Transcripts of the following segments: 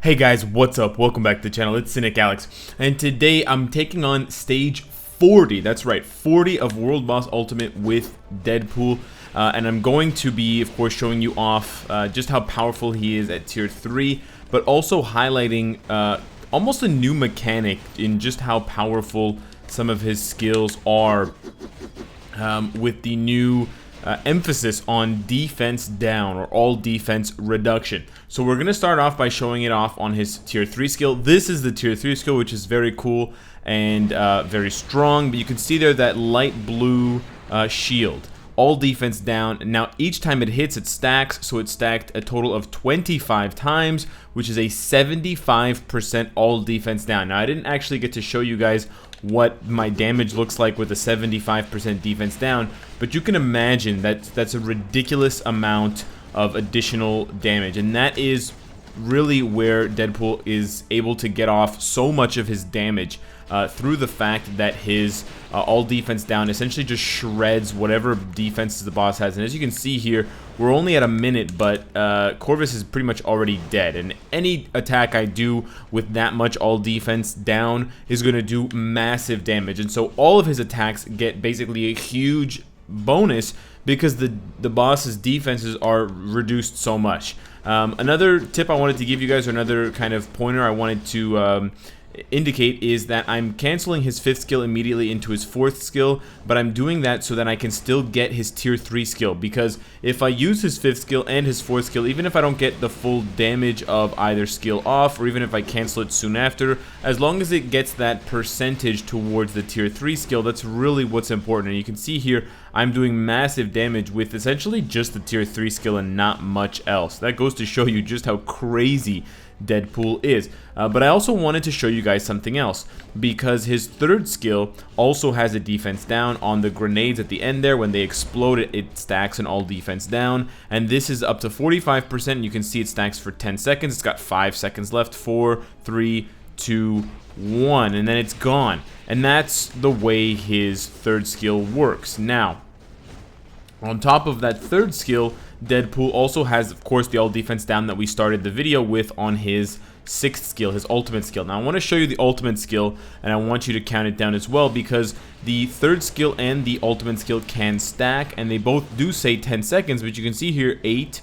Hey guys, what's up? Welcome back to the channel. It's Cynicalex, and today I'm taking on stage 40. That's right, 40 of World Boss Ultimate with Deadpool. And I'm going to be, of course, showing you off just how powerful he is at tier 3, but also highlighting almost a new mechanic in just how powerful some of his skills are with the new emphasis on defense down, or all defense reduction. So we're going to start off by showing it off on his tier 3 skill. This is the tier 3 skill, which is very cool and very strong, but you can see there that light blue shield. All defense down. Now each time it hits, it stacks, so it stacked a total of 25 times, which is a 75% all defense down. Now I didn't actually get to show you guys what my damage looks like with a 75% defense down, but you can imagine that that's a ridiculous amount of additional damage, and that is really where Deadpool is able to get off so much of his damage through the fact that his all defense down essentially just shreds whatever defenses the boss has. And as you can see here, we're only at a minute, but Corvus is pretty much already dead, and any attack I do with that much all defense down is going to do massive damage. And so all of his attacks get basically a huge bonus because the boss's defenses are reduced so much. Another tip I wanted to give you guys, or another kind of pointer I wanted to indicate, is that I'm canceling his 5th skill immediately into his 4th skill, but I'm doing that so that I can still get his tier 3 skill, because if I use his 5th skill and his 4th skill, even if I don't get the full damage of either skill off, or even if I cancel it soon after, as long as it gets that percentage towards the tier 3 skill, that's really what's important. And you can see here I'm doing massive damage with essentially just the tier 3 skill and not much else. That goes to show you just how crazy Deadpool is. But I also wanted to show you guys something else, because his 3rd skill also has a defense down on the grenades at the end there. When they explode, it stacks an all defense down, and this is up to 45%. You can see it stacks for 10 seconds. It's got 5 seconds left. 4, 3, 2, 1, and then it's gone. And that's the way his 3rd skill works. Now, on top of that 3rd skill, Deadpool also has, of course, the all defense down that we started the video with on his 6th skill, his ultimate skill. Now I want to show you the ultimate skill, and I want you to count it down as well, because the 3rd skill and the ultimate skill can stack, and they both do say 10 seconds, but you can see here 8,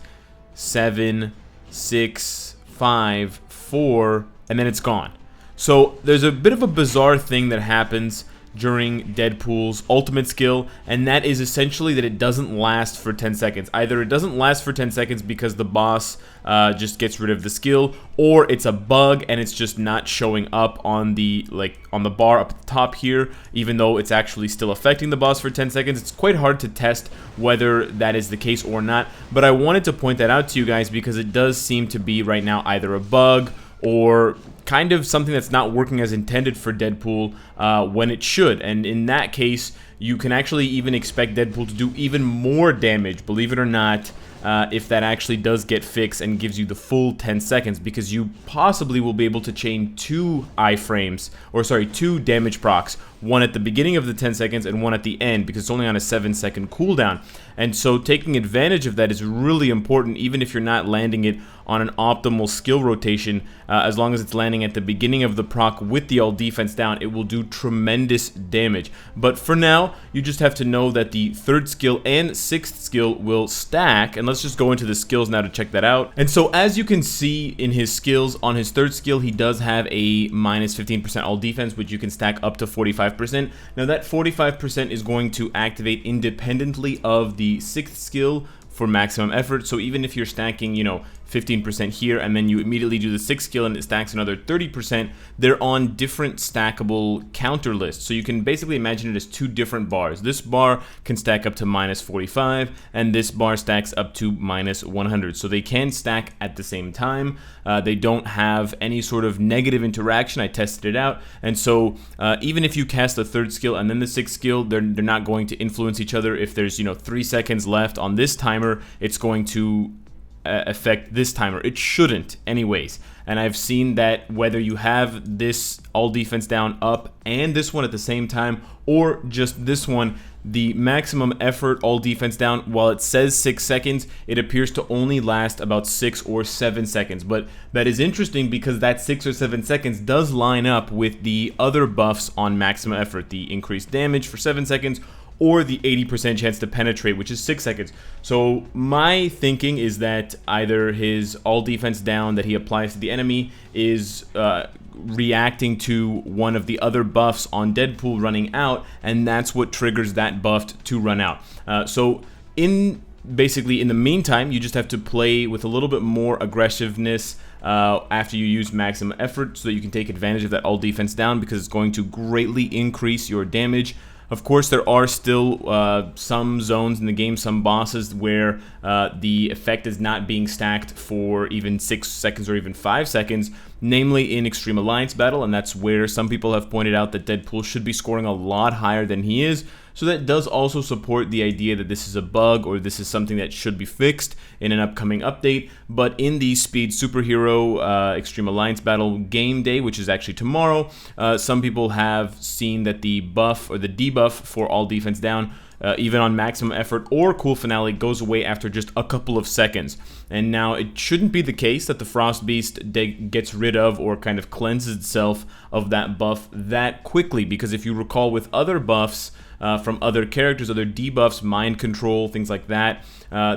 7, 6, 5, 4, and then it's gone. So there's a bit of a bizarre thing that happens during Deadpool's ultimate skill, and that is essentially that it doesn't last for 10 seconds. Either it doesn't last for 10 seconds because the boss just gets rid of the skill, or it's a bug and it's just not showing up on the bar up at the top here, even though it's actually still affecting the boss for 10 seconds. It's quite hard to test whether that is the case or not, but I wanted to point that out to you guys because it does seem to be right now either a bug or kind of something that's not working as intended for Deadpool when it should. And in that case, you can actually even expect Deadpool to do even more damage, believe it or not, if that actually does get fixed and gives you the full 10 seconds, because you possibly will be able to chain 2 iframes, or sorry, 2 damage procs, one at the beginning of the 10 seconds and one at the end, because it's only on a 7-second cooldown. And so taking advantage of that is really important, even if you're not landing it on an optimal skill rotation. As long as it's landing at the beginning of the proc with the all defense down, it will do tremendous damage. But for now, you just have to know that the 3rd skill and 6th skill will stack, and let's just go into the skills now to check that out. And so as you can see in his skills, on his 3rd skill, he does have a minus 15% all defense, which you can stack up to 45%. Now that 45% is going to activate independently of the 6th skill for maximum effort. So even if you're stacking, 15% here, and then you immediately do the 6th skill and it stacks another 30%, they're on different stackable counter lists. So you can basically imagine it as 2 different bars. This bar can stack up to minus 45, and this bar stacks up to minus 100. So they can stack at the same time. They don't have any sort of negative interaction. I tested it out. And so even if you cast the 3rd skill and then the 6th skill, they're not going to influence each other. If there's 3 seconds left on this timer, it's going to affect this timer. It shouldn't anyways. And I've seen that whether you have this all defense down up and this one at the same time, or just this one, the maximum effort all defense down, while it says 6 seconds, it appears to only last about 6 or 7 seconds. But that is interesting because that 6 or 7 seconds does line up with the other buffs on maximum effort, the increased damage for 7 seconds, or the 80% chance to penetrate, which is 6 seconds. So my thinking is that either his all defense down that he applies to the enemy is reacting to one of the other buffs on Deadpool running out, and that's what triggers that buff to run out. So basically in the meantime, you just have to play with a little bit more aggressiveness after you use maximum effort so that you can take advantage of that all defense down, because it's going to greatly increase your damage. Of course, there are still some zones in the game, some bosses, where the effect is not being stacked for even 6 seconds or even 5 seconds, namely in Extreme Alliance Battle, and that's where some people have pointed out that Deadpool should be scoring a lot higher than he is. So that does also support the idea that this is a bug, or this is something that should be fixed in an upcoming update. But in the Speed Superhero Extreme Alliance Battle game day, which is actually tomorrow, some people have seen that the buff or the debuff for all defense down, even on maximum effort or cool finale, goes away after just a couple of seconds. And now it shouldn't be the case that the Frost Beast gets rid of or kind of cleanses itself of that buff that quickly, because if you recall with other buffs from other characters, other debuffs, mind control, things like that,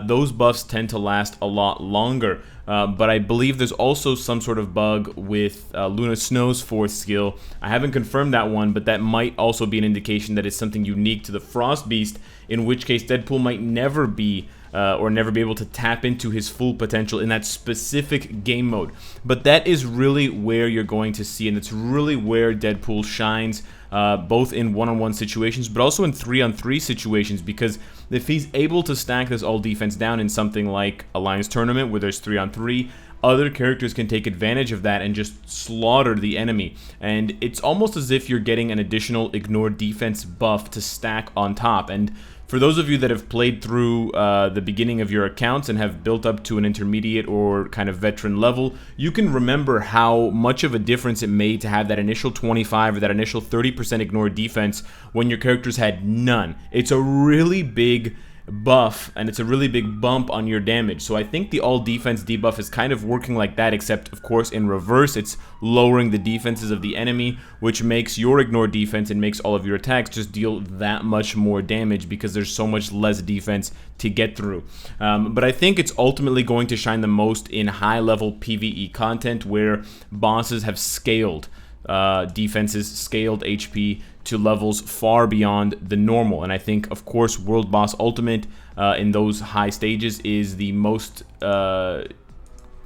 those buffs tend to last a lot longer. But I believe there's also some sort of bug with Luna Snow's 4th skill. I haven't confirmed that one, but that might also be an indication that it's something unique to the Frost Beast, in which case Deadpool might never be or never be able to tap into his full potential in that specific game mode. But that is really where you're going to see, and it's really where Deadpool shines, both in one-on-one situations, but also in 3-on-3 situations, because if he's able to stack this all defense down in something like Alliance Tournament, where there's 3-on-3, other characters can take advantage of that and just slaughter the enemy. And it's almost as if you're getting an additional ignore defense buff to stack on top. And for those of you that have played through the beginning of your accounts and have built up to an intermediate or kind of veteran level, you can remember how much of a difference it made to have that initial 25 or that initial 30% ignore defense when your characters had none. It's a really big buff, and it's a really big bump on your damage. So I think the all defense debuff is kind of working like that, except of course in reverse. It's lowering the defenses of the enemy, which makes your ignore defense and makes all of your attacks just deal that much more damage because there's so much less defense to get through. But I think it's ultimately going to shine the most in high level PvE content, where bosses have scaled defenses, scaled HP to levels far beyond the normal. And I think, of course, World Boss Ultimate in those high stages is the most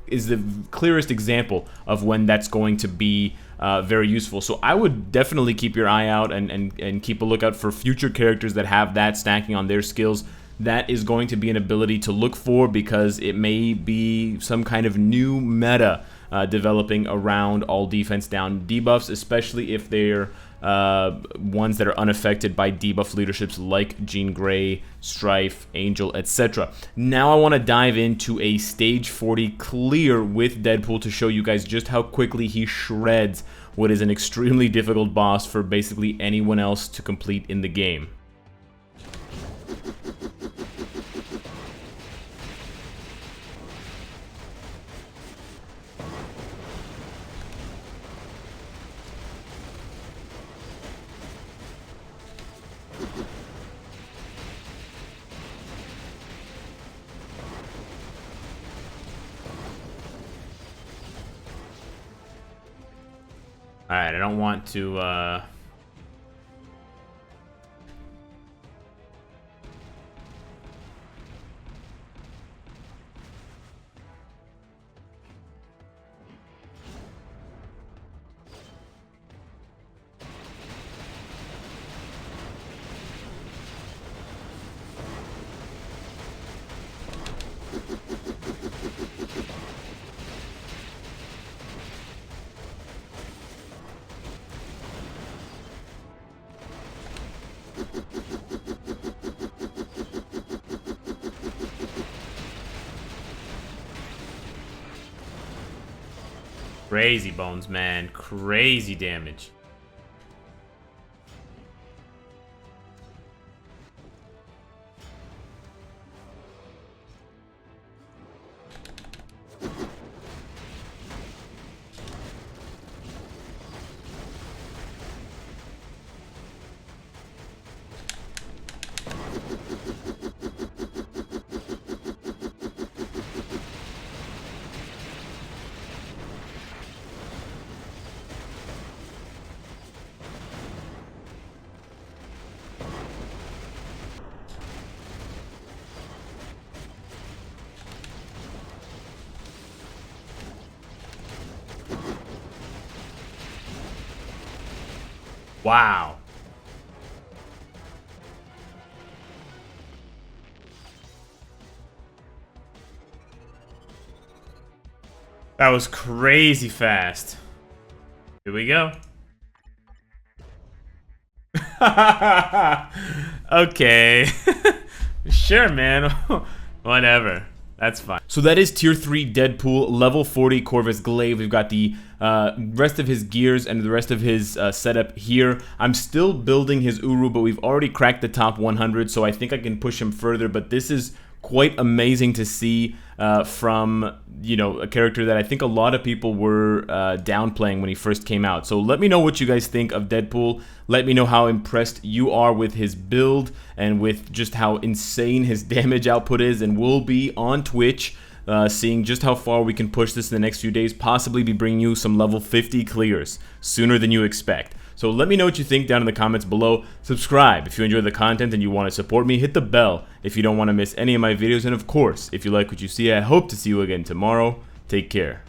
is the clearest example of when that's going to be very useful. So I would definitely keep your eye out and keep a lookout for future characters that have that stacking on their skills. That is going to be an ability to look for, because it may be some kind of new meta developing around all defense down debuffs, especially if they're ones that are unaffected by debuff leaderships like Jean Grey, Strife, Angel, etc. Now I want to dive into a stage 40 clear with Deadpool to show you guys just how quickly he shreds what is an extremely difficult boss for basically anyone else to complete in the game. Alright, I don't want to, Crazy bones, man. Crazy damage. Wow. That was crazy fast. Here we go. Okay. Sure, man. Whatever. That's fine. So that is tier 3 Deadpool, level 40 Corvus Glaive. We've got the rest of his gears and the rest of his setup here. I'm still building his Uru, but we've already cracked the top 100, so I think I can push him further. But this is quite amazing to see from, you know, a character that I think a lot of people were downplaying when he first came out. So let me know what you guys think of Deadpool. Let me know how impressed you are with his build and with just how insane his damage output is. And we'll be on Twitch seeing just how far we can push this in the next few days. Possibly be bringing you some level 50 clears sooner than you expect. So let me know what you think down in the comments below. Subscribe if you enjoy the content and you want to support me. Hit the bell if you don't want to miss any of my videos. And of course, if you like what you see, I hope to see you again tomorrow. Take care.